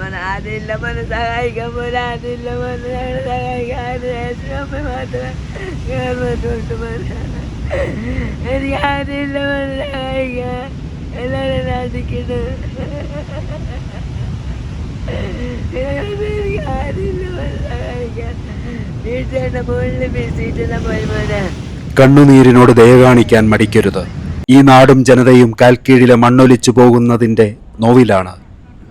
മോനെ, ആരുമില്ല മോനെ, സഹായിക്കാൻ പോലെ ആരുമില്ല മോനെ, ഞങ്ങളെ സഹായിക്കാൻ മാത്രമേ ഗവൺമെന്റ് കൊണ്ട് മോനെ. എനിക്ക് ആരുമില്ല മോനെ സഹായിക്കാൻ, എല്ലാവരും സാധിക്കുന്നത്. എനിക്ക് ആരുമില്ല മോനെ സഹായിക്കാൻ. വീട്ടിലെ മുകളിൽ വീഴ്ചയിട്ടെല്ലാം പോയി മോനെ. കണ്ണുനീരിനോട് ദയ കാണിക്കാൻ മടിക്കരുത്. ഈ നാടും ജനതയും കാൽക്കീഴിലെ മണ്ണൊലിച്ചു പോകുന്നതിന്റെ നോവിലാണ്.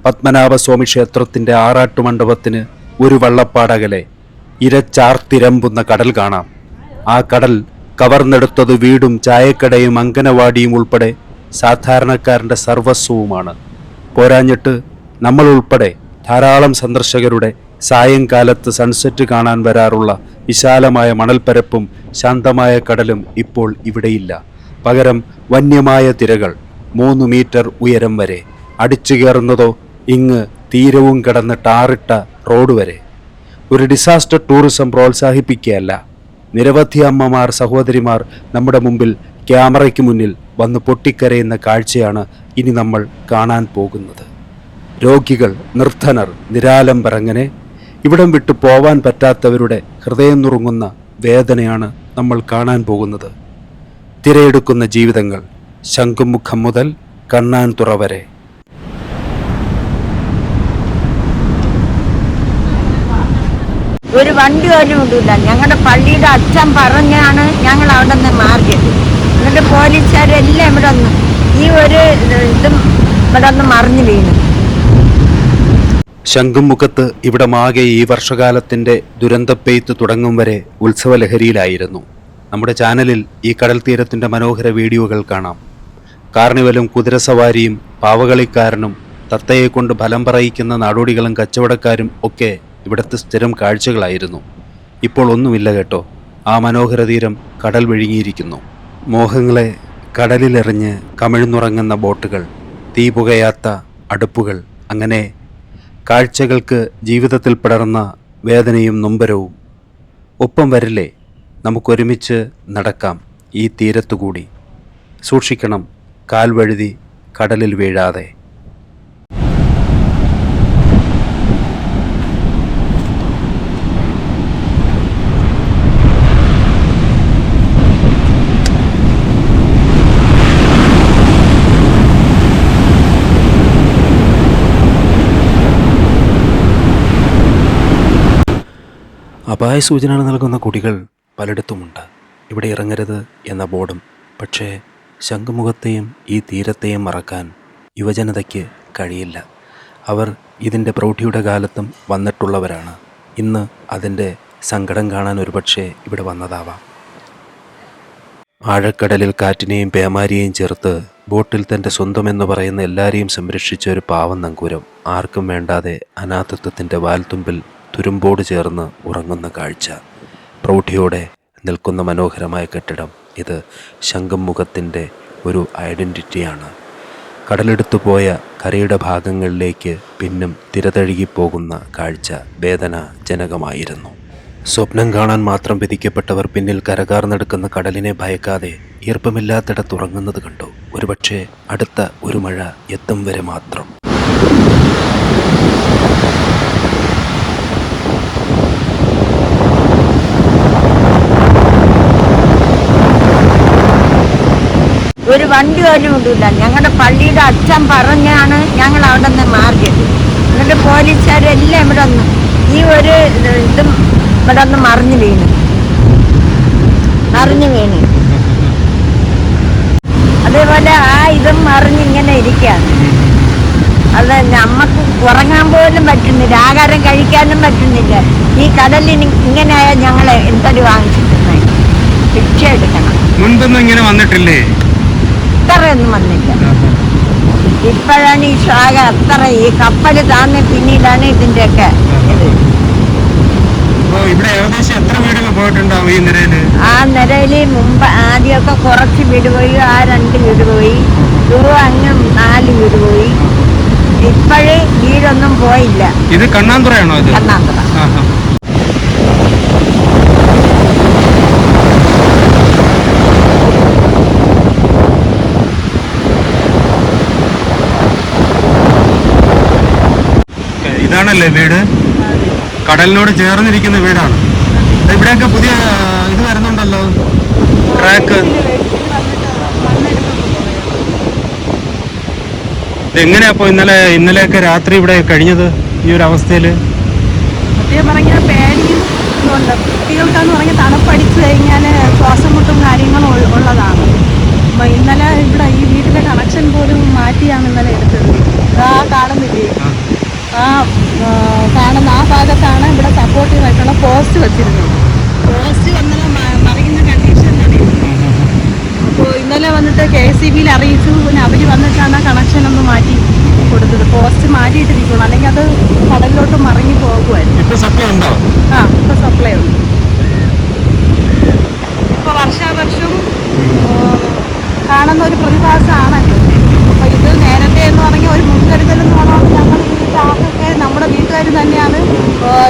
പത്മനാഭസ്വാമി ക്ഷേത്രത്തിന്റെ ആറാട്ടുമണ്ഡപത്തിന് ഒരു വള്ളപ്പാടകലെ ഇരച്ചാർത്തിരമ്പുന്ന കടൽ കാണാം. ആ കടൽ കവർന്നെടുത്തത് വീടും ചായക്കടയും അങ്കനവാടിയും ഉൾപ്പെടെ സാധാരണക്കാരന്റെ സർവസ്വവുമാണ്. പോരാഞ്ഞിട്ട് നമ്മൾ ഉൾപ്പെടെ ധാരാളം സന്ദർശകരുടെ സായങ്കാലത്ത് സൺസെറ്റ് കാണാൻ വരാറുള്ള വിശാലമായ മണൽപ്പരപ്പും ശാന്തമായ കടലും ഇപ്പോൾ ഇവിടെയില്ല. പകരം വന്യമായ തിരകൾ 3 മീറ്റർ ഉയരം വരെ, അടിച്ചു കയറുന്നതോ ഇങ്ങ് തീരവും കടന്ന് ടാറിട്ട റോഡ് വരെ. ഒരു ഡിസാസ്റ്റർ ടൂറിസം പ്രോത്സാഹിപ്പിക്കുകയല്ല. നിരവധി അമ്മമാർ, സഹോദരിമാർ നമ്മുടെ മുമ്പിൽ ക്യാമറയ്ക്ക് മുന്നിൽ വന്ന് പൊട്ടിക്കരയുന്ന കാഴ്ചയാണ് ഇനി നമ്മൾ കാണാൻ പോകുന്നത്. രോഗികൾ, നിർധനർ, നിരാലംബർ, അങ്ങനെ ഇവിടം വിട്ടു പോവാൻ പറ്റാത്തവരുടെ ഹൃദയം നുറുങ്ങുന്ന വേദനയാണ് നമ്മൾ കാണാൻ പോകുന്നത്. തിരയെടുക്കുന്ന ജീവിതങ്ങൾ, ശംഖുമുഖം മുതൽ കണ്ണാൻതുറ വരെ. ഒരു വണ്ടി പോലും ഇടില്ല. ഞങ്ങളുടെ പള്ളിയുടെ അച്ഛൻ പറഞ്ഞാണ് ഞങ്ങൾ അവിടെ നിന്ന് മാറിയത്. എന്നിട്ട് പോലീസുകാരെല്ലാം ഇവിടെ ഒന്ന് ഈ ഒരു ഇതും ഇവിടെ ഒന്ന് മറിഞ്ഞു വീണു. ശംഖുമുഖത്ത് ഇവിടമാകെ ഈ വർഷകാലത്തിന്റെ ദുരന്തപ്പെയ്ത്ത് തുടങ്ങും വരെ ഉത്സവലഹരിയിലായിരുന്നു. നമ്മുടെ ചാനലിൽ ഈ കടൽ തീരത്തിന്റെ മനോഹര വീഡിയോകൾ കാണാം. കാർണിവലും കുതിരസവാരിയും പാവകളിക്കാരനും തത്തയെക്കൊണ്ട് ഫലം പറയിക്കുന്ന നാടോടികളും കച്ചവടക്കാരും ഒക്കെ ഇവിടുത്തെ സ്ഥിരം കാഴ്ചകളായിരുന്നു. ഇപ്പോൾ ഒന്നുമില്ല കേട്ടോ. ആ മനോഹര തീരം കടൽ വിഴുങ്ങിയിരിക്കുന്നു. മോഹങ്ങളെ കടലിലെറിഞ്ഞ് കമിഴ്ന്നുറങ്ങുന്ന ബോട്ടുകൾ, തീ പുകയാത്ത അടുപ്പുകൾ, അങ്ങനെ കാഴ്ചകൾക്ക് ജീവിതത്തിൽ പടർന്ന വേദനയും നൊമ്പരവും. ഒപ്പം വരില്ലേ? നമുക്കൊരുമിച്ച് നടക്കാം ഈ തീരത്തുകൂടി. സൂക്ഷിക്കണം കാൽ വഴുതി കടലിൽ വീഴാതെ. അപായ സൂചന നൽകുന്ന കുടികൾ പലയിടത്തുമുണ്ട്. ഇവിടെ ഇറങ്ങരുത് എന്ന ബോർഡും. പക്ഷേ ശംഖുമുഖത്തെയും ഈ തീരത്തെയും മറക്കാൻ യുവജനതയ്ക്ക് കഴിയില്ല. അവർ ഇതിൻ്റെ പ്രൗഢിയുടെ കാലത്തും വന്നിട്ടുള്ളവരാണ്. ഇന്ന് അതിൻ്റെ സങ്കടം കാണാൻ ഒരുപക്ഷെ ഇവിടെ വന്നതാവാം. ആഴക്കടലിൽ കാറ്റിനെയും പേമാരിയെയും ചേർത്ത് ബോട്ടിൽ തൻ്റെ സ്വന്തമെന്ന് പറയുന്ന എല്ലാവരെയും സംരക്ഷിച്ച ഒരു പാവം നങ്കൂരം, ആർക്കും വേണ്ടാതെ അനാഥത്വത്തിൻ്റെ വാൽത്തുമ്പിൽ തുരുമ്പോട് ചേർന്ന് ഉറങ്ങുന്ന കാഴ്ച. പ്രൗഢിയോടെ നിൽക്കുന്ന മനോഹരമായ കെട്ടിടം. ഇത് ശംഖുമുഖത്തിൻ്റെ ഒരു ഐഡൻറ്റിറ്റിയാണ്. കടലെടുത്തു പോയ കരയുടെ ഭാഗങ്ങളിലേക്ക് പിന്നും തിരതഴുകിപ്പോകുന്ന കാഴ്ച വേദനാജനകമായിരുന്നു. സ്വപ്നം കാണാൻ മാത്രം വിധിക്കപ്പെട്ടവർ പിന്നിൽ കരകാർന്നെടുക്കുന്ന കടലിനെ ഭയക്കാതെ ഈർപ്പമില്ലാത്തിടത്തുറങ്ങുന്നത് കണ്ടു. ഒരുപക്ഷെ അടുത്ത ഒരു മഴ എത്തും വരെ മാത്രം. ഒരു വണ്ടി പോലും ഇടില്ല. ഞങ്ങളുടെ പള്ളിയുടെ അച്ഛൻ പറഞ്ഞാണ് ഞങ്ങൾ അവിടെ നിന്ന് മാറിയത്. എന്നിട്ട് പോലീസുകാരെല്ലാം ഇവിടെ ഒന്ന് ഈ ഒരു ഇതും ഇവിടെ ഒന്ന് മറിഞ്ഞു വീണു. അതേപോലെ ആ ഇതും മറിഞ്ഞിങ്ങനെ ഇരിക്കുകയാണ്. അത് നമുക്ക് ഉറങ്ങാൻ പോലും പറ്റുന്നില്ല, ആഹാരം കഴിക്കാനും പറ്റുന്നില്ല. ഈ കടലിന് ഇങ്ങനെയായാൽ ഞങ്ങളെ എന്തൊരു വാങ്ങിച്ചിട്ടുണ്ടായി ശിക്ഷ എടുക്കണം. മുൻപൊന്നും ഇങ്ങനെ വന്നിട്ടില്ലേ? അത്രയൊന്നും വന്നില്ല. ഇപ്പോഴാണ് ഈ ശാഖ അത്ര ഈ കപ്പൽ താന്ന് പിന്നീടാണ് ഇതിന്റെയൊക്കെ ഇത്. ആ നിരയില് മുമ്പ് ആദ്യമൊക്കെ കുറച്ച് വീട് പോയി, ആ 2 വീട് പോയി, അങ്ങ് 4 വീട് പോയി. ഇപ്പോഴ് വീടൊന്നും പോയില്ല. ഇത് കണ്ണാന്തുറയാണോ? കണ്ണാന്തുറ. ഇതാണല്ലേ വീട്? കടലിനോട് ചേർന്നിരിക്കുന്ന വീടാണ്. ഇവിടെയൊക്കെ പുതിയ ഇത് വരുന്നുണ്ടല്ലോ, ട്രാക്ക്. ഇതെങ്ങനെയാ അപ്പൊ ഇന്നലെയൊക്കെ രാത്രി ഇവിടെ കഴിഞ്ഞത് ഈ ഒരു അവസ്ഥയില്? സത്യം പറഞ്ഞാൽ പേടിയും ഉണ്ട്. കുട്ടികൾക്കെന്ന് പറഞ്ഞാൽ തണുപ്പടിച്ചു കഴിഞ്ഞാൽ ശ്വാസം മുട്ടും കാര്യങ്ങളും ഉള്ളതാണ്. അപ്പം ഇന്നലെ ഇവിടെ ഈ വീട്ടിലെ കണക്ഷൻ പോലും മാറ്റിയാണ് ഇന്നലെ എടുത്തത്. കാണുന്നില്ലേ, കാണുന്ന ആ ഭാഗത്താണ് ഇവിടെ സപ്പോർട്ടീവായിട്ടുള്ള പോസ്റ്റ് വെച്ചിരുന്നത്. പോസ്റ്റ് ഇന്നലെ മറിയുന്ന കണ്ടീഷനിലാണ്. അപ്പോൾ ഇന്നലെ വന്നിട്ട് KCB-യിൽ അറിയിച്ചു. പിന്നെ അവർ വന്നിട്ടാണ് കണക്ഷൻ ഒന്ന് മാറ്റി കൊടുത്തത്. പോസ്റ്റ് മാറ്റിയിട്ടിരിക്കണം, അല്ലെങ്കിൽ അത് കടലിലോട്ട് മറിഞ്ഞു പോകുമായിരുന്നു. ഇപ്പൊ സപ്ലൈ ഉണ്ടോ? ഇപ്പൊ സപ്ലൈ ഉണ്ട്. ഇപ്പൊ വർഷാവർഷം കാണുന്ന ഒരു പ്രതിഭാസമാണല്ലോ. അപ്പൊ ഇത് നേരത്തെ എന്ന് പറഞ്ഞാൽ ഒരു മുൻകരുതൽ എന്ന് പറഞ്ഞാൽ ഞങ്ങൾ ഈ ചാക്കൊക്കെ നമ്മുടെ വീട്ടുകാർ തന്നെയാണ്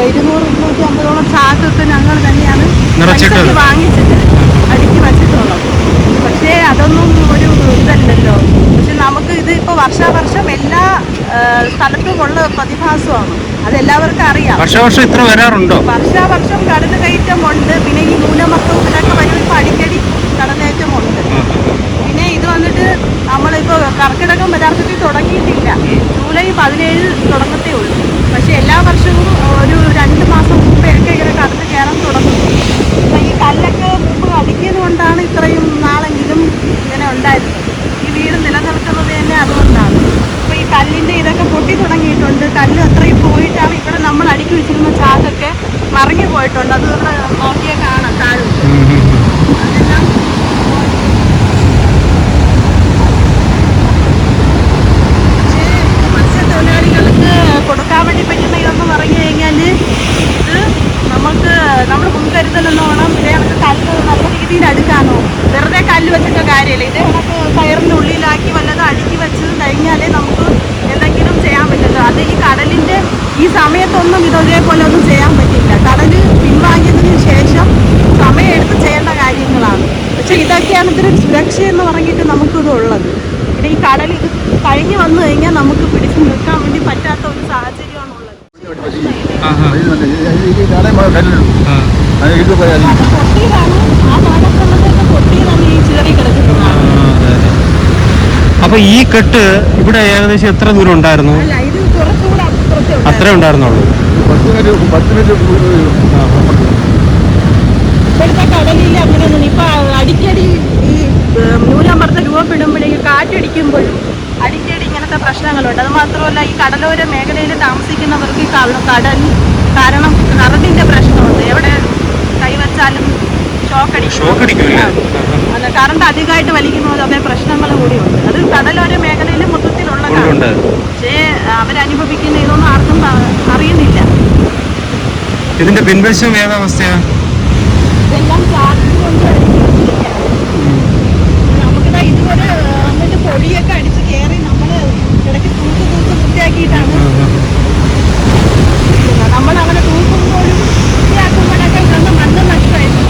200-250 ചാക്കൊക്കെ ഞങ്ങൾ തന്നെയാണ് വാങ്ങിച്ചിട്ട് അടുക്കി വച്ചിട്ടുള്ളത്. പക്ഷേ അതൊന്നും ഒരു ഇതല്ലല്ലോ. പക്ഷെ നമുക്ക് ഇത് ഇപ്പോൾ വർഷാവർഷം എല്ലാ സ്ഥലത്തുമുള്ള പ്രതിഭാസമാണ്. അതെല്ലാവർക്കും അറിയാം. വർഷാവർഷം ഇത്ര വരാറുണ്ടോ? വർഷാവർഷം കടന്നുകയറ്റമുണ്ട്. പിന്നെ ഈ ന്യൂനമർദ്ദത്തിനൊക്കെ വരും. ഇപ്പോൾ അടിക്കടി കടന്നേറ്റമുണ്ട്. പിന്നെ ഇത് വന്നിട്ട് നമ്മളിപ്പോൾ കർക്കിടകം യഥാർത്ഥത്തിൽ തുടങ്ങിയിട്ടില്ല. ജൂലൈ 17 തുടങ്ങത്തേ ഉള്ളൂ. പക്ഷെ എല്ലാ വർഷവും ഒരു 2 മാസം മുമ്പേയൊക്കെ ഇങ്ങനെ കടന്ന് കയറാൻ തുടങ്ങും. അപ്പം ഈ കല്ലൊക്കെ മുമ്പ് അടിക്കുന്നത് കൊണ്ടാണ് ഇത്രയും നാളെങ്കിലും ഇങ്ങനെ ഉണ്ടായിരുന്നത്. ഈ വീട് നിലനിൽക്കുന്നത് തന്നെ അതുകൊണ്ടാണ്. അപ്പോൾ ഈ കല്ലിൻ്റെ ഇതൊക്കെ പൊട്ടി തുടങ്ങിയിട്ടുണ്ട്. കല്ല് അത്രയും പോയിട്ടാണ് ഇവിടെ നമ്മൾ അടുക്കി വെച്ചിരുന്ന ചാക്കൊക്കെ മറിഞ്ഞു പോയിട്ടുണ്ട്. അത് ഇവിടെ നോക്കിയാൽ കാണാം താഴെ. അതെല്ലാം മത്സ്യത്തൊഴിലാളികൾക്ക് കൊടുക്കാൻ വേണ്ടി പറ്റുന്ന ഇതെന്ന് പറഞ്ഞു കഴിഞ്ഞാൽ ഇത് നമുക്ക് നമ്മൾ മുൻകരുതലെന്ന് വേണം. ഇതേ കണക്ക് കല്ല് നല്ല രീതിയിൽ അടുക്കാനോ വെറുതെ കല്ല് വെച്ചിട്ട് കാര്യമില്ല. ഇതേ കണക്ക് കയറിൻ്റെ ഉള്ളിലാക്കി വല്ലതും അടുക്കി വെച്ച് കഴിഞ്ഞാലേ നമുക്ക് എന്തെങ്കിലും ചെയ്യാൻ പറ്റുള്ളൂ. അത് ഈ കടലിൻ്റെ ഈ സമയത്തൊന്നും ഇതേപോലെ ഒന്നും ചെയ്യാൻ പറ്റില്ല. കടൽ പിൻവാങ്ങിയതിന് ശേഷം സമയമെടുത്ത് ചെയ്യേണ്ട കാര്യങ്ങളാണ്. പക്ഷേ ഇതൊക്കെയാണ് ഇതിനൊരു സുരക്ഷ എന്ന് പറഞ്ഞിട്ട് നമുക്കിതുള്ളത്. പിന്നെ ഈ കടൽ ഇത് കഴിഞ്ഞ് വന്നു കഴിഞ്ഞാൽ നമുക്ക് പിടിച്ചു നിൽക്കാൻ വേണ്ടി പറ്റാത്ത ഒരു സാഹചര്യമാണുള്ളത്. പൊട്ടിയതാണ് ആ ഭാഗത്തുള്ളതൊക്കെ പൊട്ടിയതാണ് ഈ ചിതറി കിടക്കുന്നതാണ്. അപ്പൊ ഈ കെട്ട് ഇവിടെ ഏകദേശം എത്ര ദൂരം ഉണ്ടായിരുന്നു? അല്ല, ഇത് കുറച്ചുകൂടെ അത്രേ ഉണ്ടായിരുന്നുള്ളൂ. ഇപ്പോഴത്തെ കടലിൽ അങ്ങനെയൊന്നും ഇപ്പൊ അടിക്കടി ഈ ന്യൂനമർദ്ദം രൂപപ്പെടുമ്പോഴേക്കും കാറ്റടിക്കുമ്പോഴും അടിക്കടി ഇങ്ങനത്തെ പ്രശ്നങ്ങളുണ്ട്. അത് മാത്രമല്ല ഈ കടലോര മേഖലയിൽ താമസിക്കുന്നവർക്ക് ഈ കടൽ കാരണം കറണ്ടിന്റെ പ്രശ്നമുണ്ട്. എവിടെ കൈവച്ചാലും ഷോക്കടിക്കില്ല. അല്ല, കറണ്ട് അധികമായിട്ട് വലിക്കുന്നത് അതേ പ്രശ്നങ്ങൾ കൂടിയുണ്ട്. അത് കടലോര മേഖലയിൽ മൊത്തത്തിലുള്ളതാണ്. പക്ഷേ അവരനുഭവിക്കുന്ന ഇതൊന്നും ആർക്കും അറിയുന്നില്ല. ഇതിന്റെ പിൻവശം ഏതാവസ്ഥയാണ്? ഇതെല്ലാം ചാർജുകൊണ്ട് നമുക്കിതാ ഇതുവരെ വന്നിട്ട് പൊടിയൊക്കെ അടിച്ച് കയറി നമ്മൾ ഇടയ്ക്ക് തൂത്ത് വൃത്തിയാക്കിയിട്ടാണ് നമ്മൾ അങ്ങനെ തൂക്കുമ്പോഴും വൃത്തിയാക്കുമ്പോഴൊക്കെ ഇതൊന്ന് മണ്ണ് നഷ്ടമായിരുന്നു.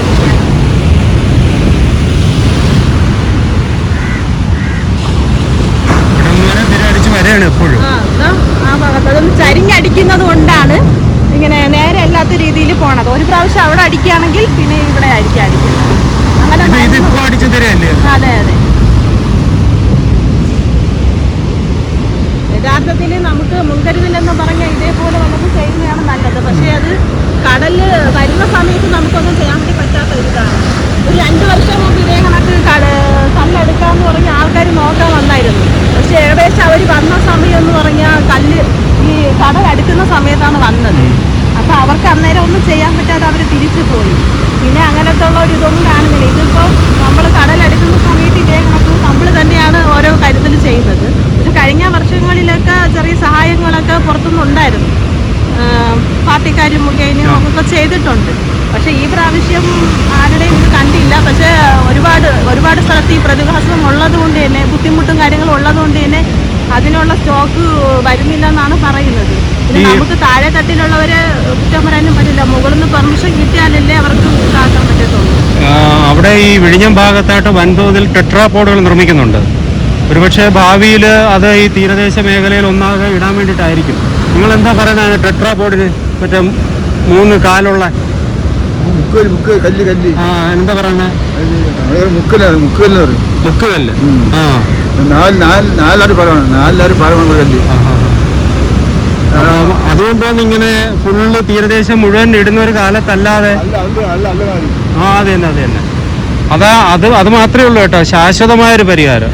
എപ്പോഴും ആ ഭാഗത്ത് അതൊന്ന് ചരിഞ്ഞടിക്കുന്നത് കൊണ്ടാണ് ഇങ്ങനെ നേരെ അല്ലാത്ത രീതിയിൽ പോണത്. ഒരു പ്രാവശ്യം അവിടെ അടിക്കുകയാണെങ്കിൽ പിന്നെ ഇവിടെ ആയിരിക്കും അടിക്കുന്നത്. അങ്ങനെ അതെ അതെ. യഥാർത്ഥത്തിൽ നമുക്ക് മുൻകരുതലെന്ന് പറഞ്ഞാൽ ഇതേപോലെ നമുക്ക് ചെയ്യുന്നതാണ് നല്ലത്. പക്ഷേ അത് കടല് വരുന്ന സമയത്ത് നമുക്കൊന്നും ചെയ്യാൻ വേണ്ടി പറ്റാത്ത ഇതാണ്. ഒരു 2 വർഷം മുമ്പ് ഇതേ കണക്ക് കല്ലെടുക്കാമെന്ന് പറഞ്ഞ് ആൾക്കാർ നോക്കാൻ വന്നായിരുന്നു. പക്ഷെ ഏകദേശം അവർ വന്ന സമയം എന്ന് പറഞ്ഞാൽ കല്ല് ഈ കടൽ അടുക്കുന്ന സമയത്താണ് വന്നത്. അപ്പോൾ അവർക്ക് അന്നേരം ഒന്നും ചെയ്യാൻ പറ്റാതെ അവർ തിരിച്ചു പോയി. പിന്നെ അങ്ങനത്തെ ഉള്ള ഒരു ഇതൊന്നും കാണുന്നില്ല. ഇതിപ്പോൾ നമ്മൾ കടലെടുക്കുന്ന സമയത്ത് ഇതേ കണക്ക് നമ്മൾ തന്നെയാണ് ഓരോ കരുതൽ ചെയ്യുന്നത്. ഇത് കഴിഞ്ഞ വർഷങ്ങളിലൊക്കെ ചെറിയ സഹായങ്ങളൊക്കെ പുറത്തുനിന്നുണ്ടായിരുന്നു. പാർട്ടിക്കാർ മുഖേന ഒക്കെ ചെയ്തിട്ടുണ്ട്. പക്ഷേ ഈ പ്രാവശ്യം ആരുടെയും ഇത് കണ്ടില്ല. പക്ഷേ ഒരുപാട് സ്ഥലത്ത് ഈ പ്രതിഭാസം ഉള്ളത് കൊണ്ട് തന്നെ ബുദ്ധിമുട്ടും കാര്യങ്ങളും ഉള്ളത് കൊണ്ട് തന്നെ അതിനുള്ള സ്റ്റോക്ക് വരുന്നില്ല എന്നാണ് പറയുന്നത്. പിന്നെ നമുക്ക് താഴെ തട്ടിലുള്ളവരെ കുറ്റം പറയാനും പറ്റില്ല. മുകളിൽ നിന്ന് പെർമിഷൻ കിട്ടിയാലല്ലേ അവർക്ക് ഇതാക്കാൻ പറ്റത്തുള്ളൂ. അവിടെ ഈ വിഴിഞ്ഞം ഭാഗത്തായിട്ട് വൻതോതിൽ ടെട്രാപോഡുകൾ നിർമ്മിക്കുന്നുണ്ട്. ഒരുപക്ഷെ ഭാവിയിൽ അത് ഈ തീരദേശ മേഖലയിൽ ഒന്നാകെ ഇടാൻ വേണ്ടിയിട്ടായിരിക്കും. നിങ്ങൾ എന്താ പറയുന്നത് ടെട്രാ ബോർഡിന് മറ്റേ 3 കാലുള്ള എന്താ പറയുന്നത്? മുക്കുകല്ല്. അതുകൊണ്ടാണ് ഇങ്ങനെ ഫുള്ള് തീരദേശം മുഴുവൻ ഇടുന്ന ഒരു കാലത്തല്ലാതെ. അത് തന്നെ. അത് മാത്രമേ ഉള്ളൂ കേട്ടോ ശാശ്വതമായൊരു പരിഹാരം.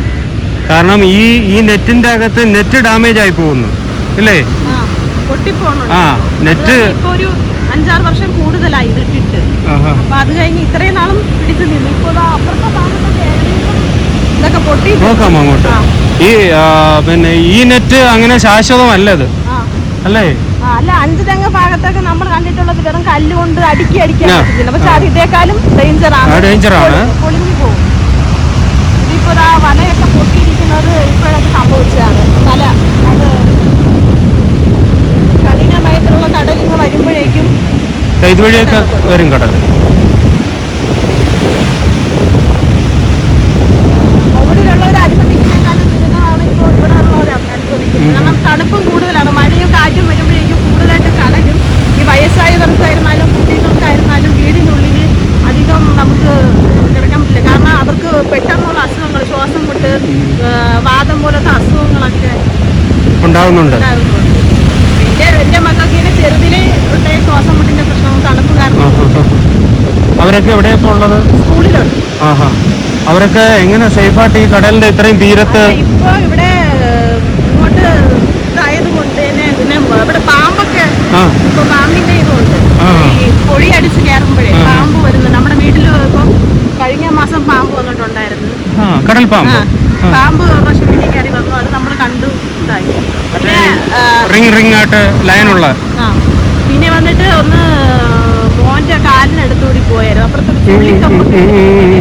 കാരണം ഈ നെറ്റിന്റെ അകത്ത് നെറ്റ് ഡാമേജ് ആയി പോകുന്നു ഇല്ലേ? നെറ്റ് 5-6 വർഷം കൂടുതലായി ഇതിട്ടിട്ട്. അപ്പൊ അത് കഴിഞ്ഞ് ഇത്രയും നാളും പിടിച്ചു നിന്നു. ഇപ്പൊ ഇതൊക്കെ പൊട്ടി നോക്കാം അങ്ങോട്ട്. പിന്നെ ഈ നെറ്റ് അങ്ങനെ ശാശ്വതമല്ലത് അല്ലേ? അല്ല 5 തെങ്ങ് ഭാഗത്തൊക്കെ നമ്മൾ കണ്ടിട്ടുള്ളത് വെറും കല്ലുകൊണ്ട് അടുക്കി പറ്റില്ല. പക്ഷെ അത് ഇതേക്കാളും ഡേഞ്ചറാണ്. പൊളിഞ്ഞു പോകും. ഇതിപ്പോ വലയൊക്കെ പൊട്ടിയിരിക്കുന്നത് ഇപ്പോഴൊക്കെ സംഭവിച്ചതാണ്. വല അത് കഠിനമായിട്ടുള്ള കടലിൽ വരുമ്പോഴേക്കും ഇതുവഴിയൊക്കെ വരും കടൽ. മുകളിലുള്ളവർ അനുഭവിക്കുന്നതിനേക്കാളും ദുരിതമാണ് ഇപ്പോൾ ഇവിടെ ഉള്ളവർ അനുഭവിക്കുന്നത്. കാരണം തണുപ്പും കൂടുതലാണ്. മഴയും കാറ്റും വരുമ്പോഴേക്കും കൂടുതലായിട്ട് കടലും ഈ വയസ്സായവർക്കായിരുന്നാലും കുട്ടികൾക്കായിരുന്നാലും വീടിനുള്ളിൽ അധികം നമുക്ക് കിടക്കാൻ പറ്റില്ല. കാരണം അവർക്ക് പെട്ടെന്നുള്ള അസുഖങ്ങൾ, ശ്വാസം മുട്ട്, വാദം പോലത്തെ അസുഖങ്ങളൊക്കെ ഉണ്ടാകുന്നുണ്ട്. എന്റെ മക്കൾക്ക് ഇങ്ങനെ ചെറുതിലെ ശ്വാസം മുട്ടിന്റെ പ്രശ്നവും തണുപ്പ് കാരണം. അവരൊക്കെ എവിടെയൊക്കെ ഉള്ളത്? സ്കൂളിലുണ്ട്. അവരൊക്കെ എങ്ങനെ സേഫായിട്ട് ഈ കടലിന്റെ ഇത്രയും തീരത്ത്? ഇപ്പൊ ഇവിടെ ഇങ്ങോട്ട് ഇതായതുകൊണ്ട് തന്നെ ഇവിടെ പാമ്പൊക്കെ ഇപ്പൊ പാമ്പിന്റെ ഇതുണ്ട്. ഈ പൊഴി അടിച്ച് കയറുമ്പോഴേ പാമ്പ് വരുന്നത്. നമ്മുടെ വീട്ടിൽ ഇപ്പം കഴിഞ്ഞ മാസം പാമ്പ് വന്നിട്ടുണ്ടായിരുന്നു. കടൽ പാമ്പ് പക്ഷെ വീട്ടിൽ കയറി വന്നു. അത് നമ്മൾ കണ്ടു ഇതായി. പിന്നെ റിംഗ് ആയിട്ട് ലൈനുള്ള പിന്നെ വന്നിട്ട് ഒന്ന് മോന്റെ കാലിനടുത്തുകൂടി പോയായിരുന്നു. അപ്പുറത്ത് ചുള്ളിക്കമ്പൊക്കെ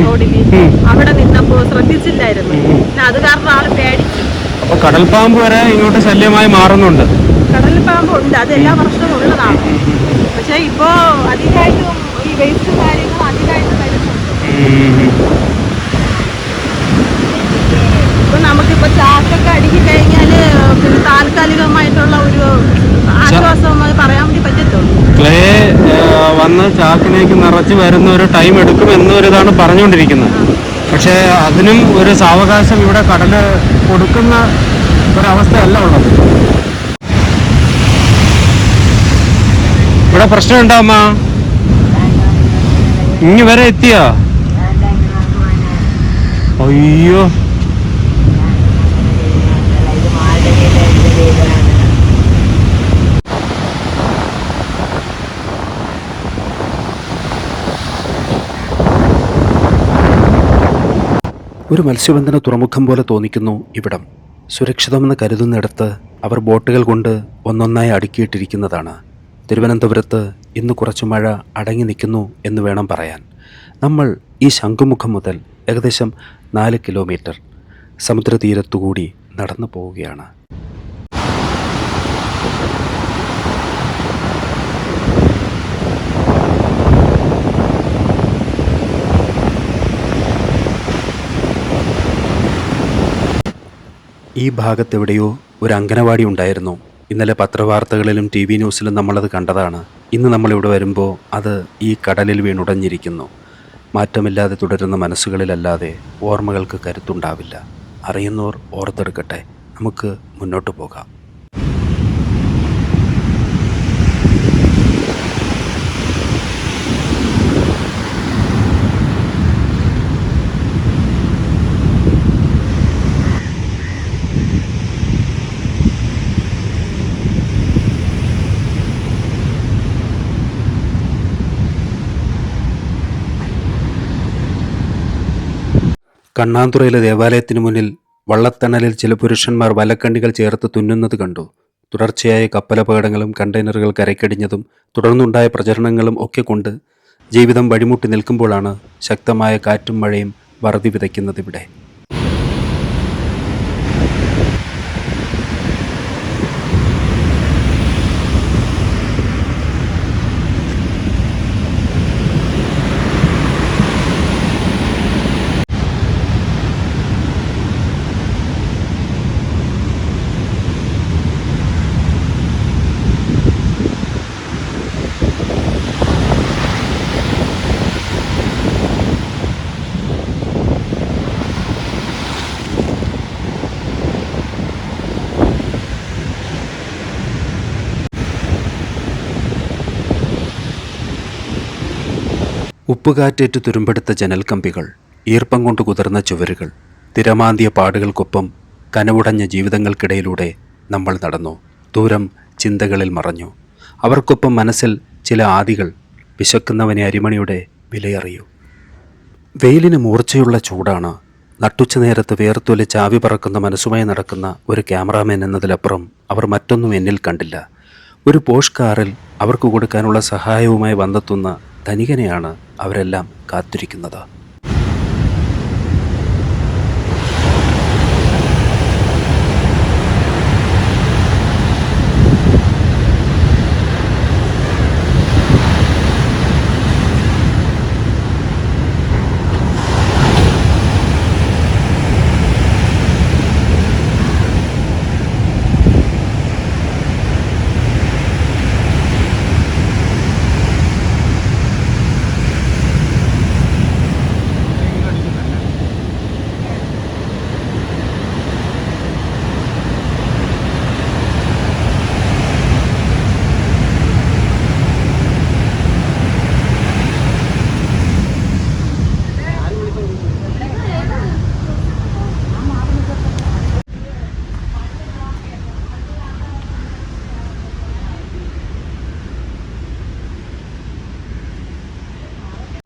റോഡില് അവിടെ നിന്നപ്പോ ശ്രദ്ധിച്ചില്ലായിരുന്നു. പിന്നെ അത് കാരണം ആള് പേടിച്ചു. അപ്പൊ കടൽ പാമ്പ് വരെ ഇങ്ങോട്ട് ശല്യമായി മാറുന്നുണ്ട്. കടൽ പാമ്പ് ഉണ്ട്. അത് എല്ലാ വർഷവും ഉള്ളതാണ്. പക്ഷെ ഇപ്പോ അധികമായിട്ടും ഈ വേസ്റ്റ് കാര്യങ്ങൾ അധികമായിട്ട് വരുന്നുണ്ട്. ഇപ്പൊ നമുക്കിപ്പോ ചാക്കൊക്കെ അടുക്കി കഴിഞ്ഞാല് പിന്നെ താൽക്കാലികമായിട്ടുള്ള ഒരു ആശ്വാസം പറയാൻ വേണ്ടി പറ്റത്തുള്ളൂ. ക്ലേ വന്ന് ചാക്കിലേക്ക് നിറച്ച് വരുന്ന ഒരു ടൈം എടുക്കും എന്നൊരിതാണ് പറഞ്ഞുകൊണ്ടിരിക്കുന്നത്. പക്ഷേ അതിനും ഒരു സാവകാശം ഇവിടെ കടല് കൊടുക്കുന്ന ഒരവസ്ഥയല്ല ഉള്ളത്. ഇവിടെ പ്രശ്നമുണ്ടോ അമ്മ? ഇനി വരെ എത്തിയോ? അയ്യോ, ഒരു മത്സ്യബന്ധന തുറമുഖം പോലെ തോന്നിക്കുന്നു ഇവിടം. സുരക്ഷിതമെന്ന് കരുതുന്നിടത്ത് അവർ ബോട്ടുകൾ കൊണ്ട് ഒന്നൊന്നായി അടുക്കിയിട്ടിരിക്കുന്നതാണ്. തിരുവനന്തപുരത്ത് ഇന്ന് കുറച്ച് മഴ അടങ്ങി നിൽക്കുന്നു എന്ന് വേണം പറയാൻ. നമ്മൾ ഈ ശംഖുമുഖം മുതൽ ഏകദേശം 4 കിലോമീറ്റർ സമുദ്രതീരത്തുകൂടി നടന്നു പോവുകയാണ്. ഈ ഭാഗത്തെവിടെയോ ഒരു അംഗനവാടി ഉണ്ടായിരുന്നു. ഇന്നലെ പത്രവാർത്തകളിലും TV ന്യൂസിലും നമ്മളത് കണ്ടതാണ്. ഇന്ന് നമ്മളിവിടെ വരുമ്പോൾ അത് ഈ കടലിൽ വീണുടഞ്ഞിരിക്കുന്നു. മാറ്റമില്ലാതെ തുടരുന്ന മനസ്സുകളിലല്ലാതെ ഓർമ്മകൾക്ക് കരുത്തുണ്ടാവില്ല. അറിയുന്നവർ ഓർത്തെടുക്കട്ടെ. നമുക്ക് മുന്നോട്ട് പോകാം. കണ്ണാന്തുറയിലെ ദേവാലയത്തിന് മുന്നിൽ വള്ളത്തണലിൽ ചില പുരുഷന്മാർ വലക്കണ്ണികൾ ചേർത്ത് തുന്നുന്നത് കണ്ടു. തുടർച്ചയായ കപ്പലപകടങ്ങളും കണ്ടെയ്നറുകൾ കരയ്ക്കടിഞ്ഞതും തുടർന്നുണ്ടായ പ്രചരണങ്ങളും ഒക്കെ കൊണ്ട് ജീവിതം വഴിമുട്ടി നിൽക്കുമ്പോഴാണ് ശക്തമായ കാറ്റും മഴയും വറുതി വിതയ്ക്കുന്നതിവിടെ. ഉപ്പുകാറ്റേറ്റ് തുരുമ്പെടുത്ത ജനൽ കമ്പികൾ, ഈർപ്പം കൊണ്ട് കുതിർന്ന ചുവരുകൾ, തിരമാന്തിയ പാടുകൾക്കൊപ്പം കനവുടഞ്ഞ ജീവിതങ്ങൾക്കിടയിലൂടെ നമ്മൾ നടന്നു. ദൂരം ചിന്തകളിൽ മറഞ്ഞു. അവർക്കൊപ്പം മനസ്സിൽ ചില ആദികൾ. വിശക്കുന്നവനെ അരിമണിയുടെ വിലയറിയൂ. വെയിലിന് മൂർച്ചയുള്ള ചൂടാണ്. നട്ടുച്ച നേരത്ത് വേർത്തൊലിച്ച് ആവി പറക്കുന്ന മനസ്സുമായി നടക്കുന്ന ഒരു ക്യാമറാമാൻ എന്നതിലപ്പുറം അവർ മറ്റൊന്നും എന്നിൽ കണ്ടില്ല. ഒരു പോഷ് കാറിൽ അവർക്ക് കൊടുക്കാനുള്ള സഹായവുമായി വന്നെത്തുന്ന ധനികനെയാണ് അവരെല്ലാം കാത്തിരിക്കുന്നത്.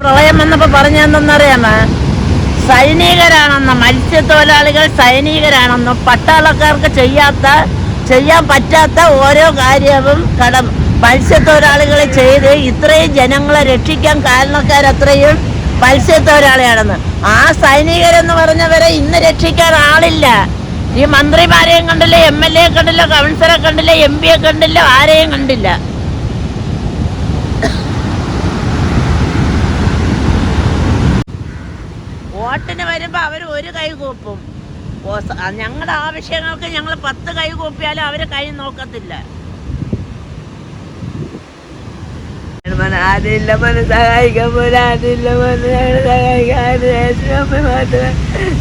പ്രളയം വന്നപ്പോ പറഞ്ഞെന്നറിയാമോ? സൈനികരാണെന്ന്, മത്സ്യത്തൊഴിലാളികൾ സൈനികരാണെന്ന്, പട്ടാളക്കാർക്ക് ചെയ്യാൻ പറ്റാത്ത ഓരോ കാര്യവും മത്സ്യത്തൊഴിലാളികളെ ചെയ്ത് ഇത്രയും ജനങ്ങളെ രക്ഷിക്കാൻ കാരണക്കാരത്രയും മത്സ്യത്തൊഴിലാളിയാണെന്ന്. ആ സൈനികരെന്ന് പറഞ്ഞവരെ ഇന്ന് രക്ഷിക്കാൻ ആളില്ല. ഈ മന്ത്രിമാരെയും കണ്ടില്ല, MLA കണ്ടില്ല, കൗൺസിലറെ കണ്ടില്ല, MP കണ്ടില്ല, ആരെയും കണ്ടില്ല. വോട്ടിന് വരുമ്പോൾ അവർ ഒരു കൈ കൂപ്പും. ഞങ്ങളുടെ ആവശ്യങ്ങൾക്ക് ഞങ്ങൾ 10 കൈ കൂപ്പിയാലും അവർ കൈ നോക്കത്തില്ല. ആരില്ല മോനെ സഹായിക്കാൻ പോലെ, ആരില്ല മോനെ ഞങ്ങൾ സഹായിക്കാൻ മാത്രമേ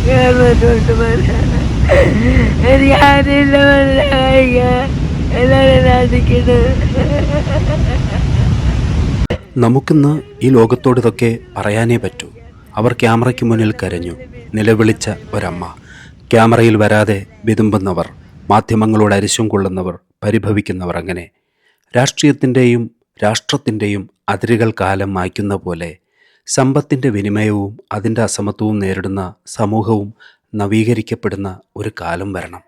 ഗവൺമെന്റ് കൊണ്ട് എനിക്ക് ആരില്ല മോനെ സഹായിക്കാൻ എല്ലാവരും സാധിക്കുന്നത്. നമുക്കിന്ന് ഈ ലോകത്തോട് ഇതൊക്കെ പറയാനേ പറ്റൂ. അവർ ക്യാമറയ്ക്ക് മുന്നിൽ കരഞ്ഞു. നിലവിളിച്ച ഒരമ്മ. ക്യാമറയിൽ വരാതെ വിതുമ്പുന്നവർ, മാധ്യമങ്ങളോട് അരിശം കൊള്ളുന്നവർ, പരിഭവിക്കുന്നവർ. അങ്ങനെ രാഷ്ട്രീയത്തിൻ്റെയും രാഷ്ട്രത്തിൻ്റെയും അതിരുകൾ കാലം മായ്ക്കുന്ന പോലെ സമ്പത്തിൻ്റെ വിനിമയവും അതിൻ്റെ അസമത്വവും നേരിടുന്ന സമൂഹവും നവീകരിക്കപ്പെടുന്ന ഒരു കാലം വരണം.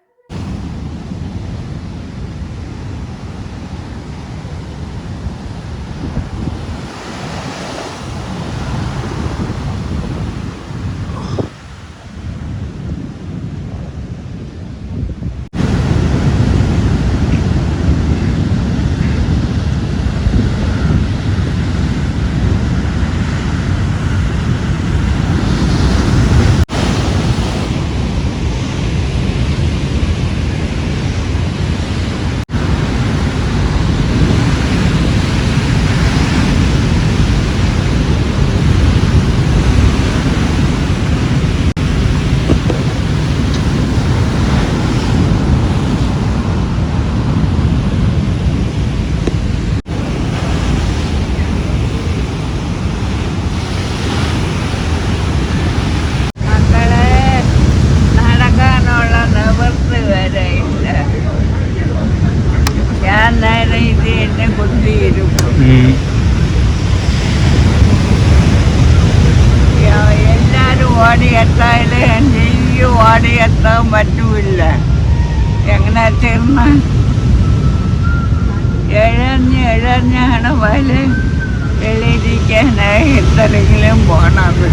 എല്ലാരും ഓടിയെത്തായാലും എനിക്ക് ഓടിയെത്താൻ പറ്റൂല. എങ്ങനെ തീർന്ന് എഴഞ്ഞാണ് വല വെളിയിരിക്കാനായി എത്രയെങ്കിലും പോണത്.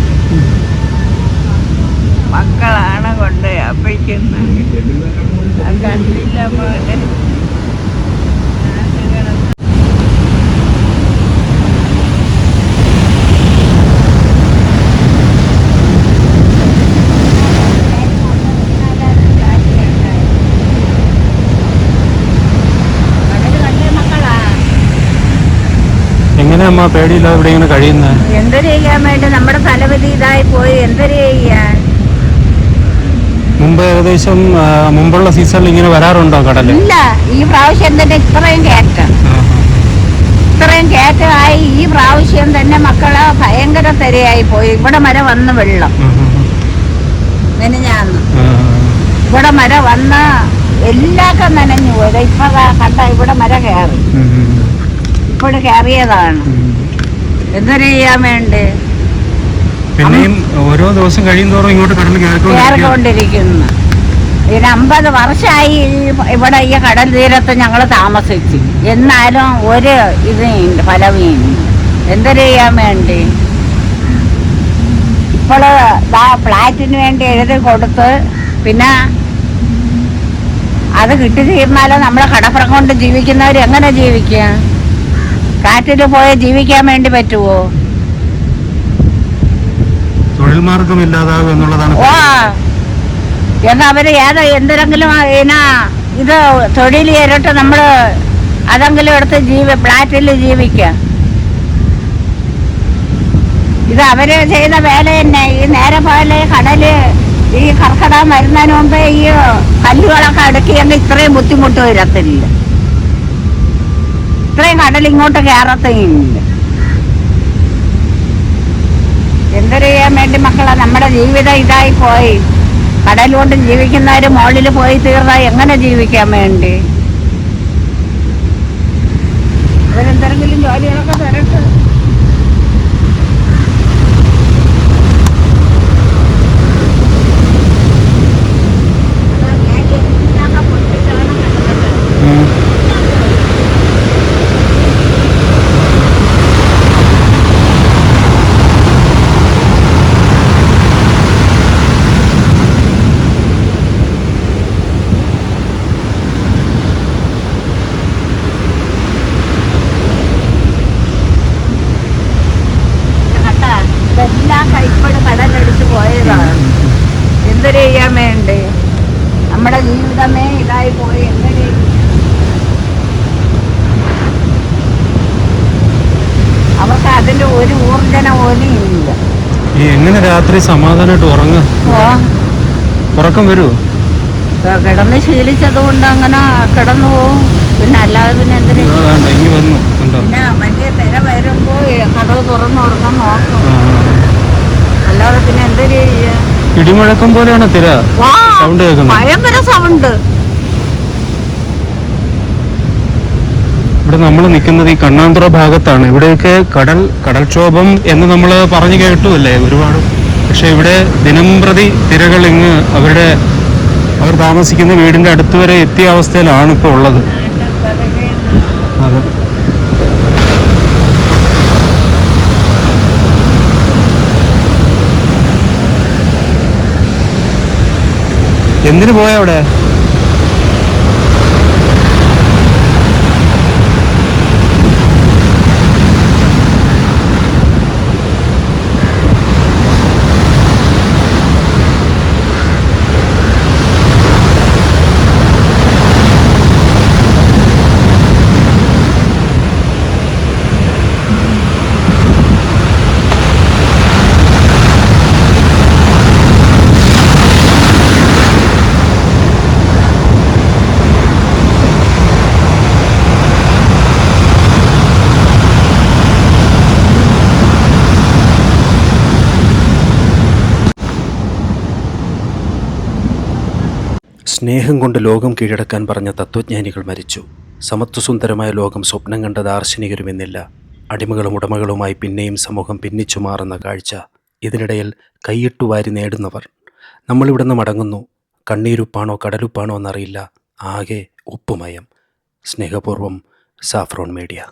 മക്കളാണ് കൊണ്ട് അപ്പയ്ക്കുന്നത്. കണ്ടില്ല പോലെ എങ്ങനെ അമ്മ പേടിയില്ലാതെ ഇവിടെ ഇങ്ങനെ കഴിയുന്നത്? എന്തൊരു ചെയ്യാൻ വേണ്ടി നമ്മുടെ തലവിധി ഇതായി പോയി. എന്തൊരു ചെയ്യാൻ? മുമ്പ് ഏകദേശം മുമ്പുള്ള സീസണിൽ ഇങ്ങനെ വരാറുണ്ടോ കടല്? ഇല്ല, ഈ പ്രാവശ്യം തന്നെ ഇത്രയും കയറ്റമായി. ഈ പ്രാവശ്യം തന്നെ മക്കളെ ഭയങ്കര തിരയായി പോയി. ഇവിടെ വരെ വന്ന് വെള്ളം മെനഞ്ഞാന്ന് ഇവിടെ വരെ വന്ന് എല്ലാവർക്കും നനഞ്ഞു പോയത്. ഇപ്പൊ കണ്ട ഇവിടെ മര കയറി, ഇപ്പോഴും കയറിയതാണ്. എന്തൊരു ചെയ്യാൻ വേണ്ടേ? പിന്നെയും ഓരോ ദിവസം കഴിയുന്തോറും ഇങ്ങോട്ട് കടൽ കയറിക്കൊണ്ടിരിക്കുന്നു. പിന്നെ 50 വർഷമായി ഇവിടെ ഈ കടൽ തീരത്ത് ഞങ്ങൾ താമസിച്ചു. എന്നാലും ഒരു ഇതില്ല, ഫലവുമില്ല. എന്തൊരു ചെയ്യാൻ വേണ്ടി? ഇപ്പോൾ ഫ്ലാറ്റിന് വേണ്ടി എഴുതി കൊടുത്ത് പിന്നെ അത് കിട്ടി തീർന്നാലും നമ്മളെ കടപ്പുറം കൊണ്ട് ജീവിക്കുന്നവർ എങ്ങനെ ജീവിക്കുക? കാറ്റിൽ പോയി ജീവിക്കാൻ വേണ്ടി പറ്റുമോ? തൊഴിൽ മാർഗം ഇല്ലാതാകും എന്നുള്ളതാണ്. എന്നാ അവര് എന്തെങ്കിലും ഇത് തൊഴിൽ ചെയ്തിട്ട് നമ്മള് അതെങ്കിലും എടുത്ത് ഫ്ലാറ്റിൽ ജീവിക്കാം. ഇത് അവര് ചെയ്യുന്ന വേല തന്നെ. ഈ നേരെ പോലെ കടല് ഈ കർക്കിടകം വരുന്നതിന് മുമ്പേ ഈ കല്ലുകളൊക്കെ അടുക്കിയെങ്കിൽ ഇത്രയും ബുദ്ധിമുട്ട് വരത്തില്ല. ഇത്രയും കടൽ ഇങ്ങോട്ട് കയറത്തില്ല. എന്തൊരു ചെയ്യാൻ വേണ്ടി മക്കളെ? നമ്മുടെ ജീവിതം ഇതായി പോയി. കടൽ കൊണ്ട് ജീവിക്കുന്നവര് മുകളിൽ പോയി തീർന്നാൽ എങ്ങനെ ജീവിക്കാൻ വേണ്ടി? അവരെന്തെങ്കിലും ജോലികളൊക്കെ തരട്ടെ. ഇതെല്ലാം കൈപ്പട് കടലെടുത്ത് പോയതാണ്. എന്തൊരു ചെയ്യാൻ വേണ്ടേ? നമ്മുടെ ജീവിതമേ ഇതായി പോയി. എന്തൊരു അവർക്ക് അതിന്റെ ഒരു ഊർജന പോലും ഇല്ല. എങ്ങനെ രാത്രി സമാധാനമായിട്ട് ഉറക്കം വരുമോ? കിടന്ന് ശീലിച്ചത് കൊണ്ട് അങ്ങനെ കിടന്നു പോവും. പിന്നെ അല്ലാതെ പിന്നെ എന്തിനു? പിന്നെ മറ്റേ തിര വരുമ്പോ കടവ് തുറന്നുറങ്ങാൻ നോക്കും. അല്ലാതെ പിന്നെ എന്തൊരു ചെയ്യാ? ഇടിമുഴക്കം പോലെയാണ് തിര സൗണ്ട് കേൾക്കുന്നത്. ഭയങ്കര സൗണ്ട്. ഇവിടെ നമ്മൾ നിൽക്കുന്നത് ഈ കണ്ണാന്തുറ ഭാഗത്താണ്. ഇവിടെയൊക്കെ കടൽക്ഷോഭം എന്ന് നമ്മൾ പറഞ്ഞു കേട്ടുമല്ലേ ഒരുപാട്. പക്ഷെ ഇവിടെ ദിനംപ്രതി തിരകൾ ഇങ്ങ് അവർ താമസിക്കുന്ന വീടിന്റെ അടുത്ത് വരെ എത്തിയ അവസ്ഥയിലാണ് ഇപ്പോൾ ഉള്ളത്. അതെ. എന്തിനു പോയ അവിടെ? സ്നേഹം കൊണ്ട് ലോകം കീഴടക്കാൻ പറഞ്ഞ തത്വജ്ഞാനികൾ മരിച്ചു. സമത്വസുന്ദരമായ ലോകം സ്വപ്നം കണ്ട ദാർശനികരുമെന്നില്ല. അടിമകളും ഉടമകളുമായി പിന്നെയും സമൂഹം ഭിന്നിച്ചു മാറുന്ന കാഴ്ച. ഇതിനിടയിൽ കൈയിട്ടു വാരി നേടുന്നവർ. നമ്മളിവിടുന്ന് മടങ്ങുന്നു. കണ്ണീരുപ്പാണോ കടലുപ്പാണോ എന്നറിയില്ല. ആകെ ഉപ്പുമയം. സ്നേഹപൂർവ്വം സാഫ്രോൺ മീഡിയ.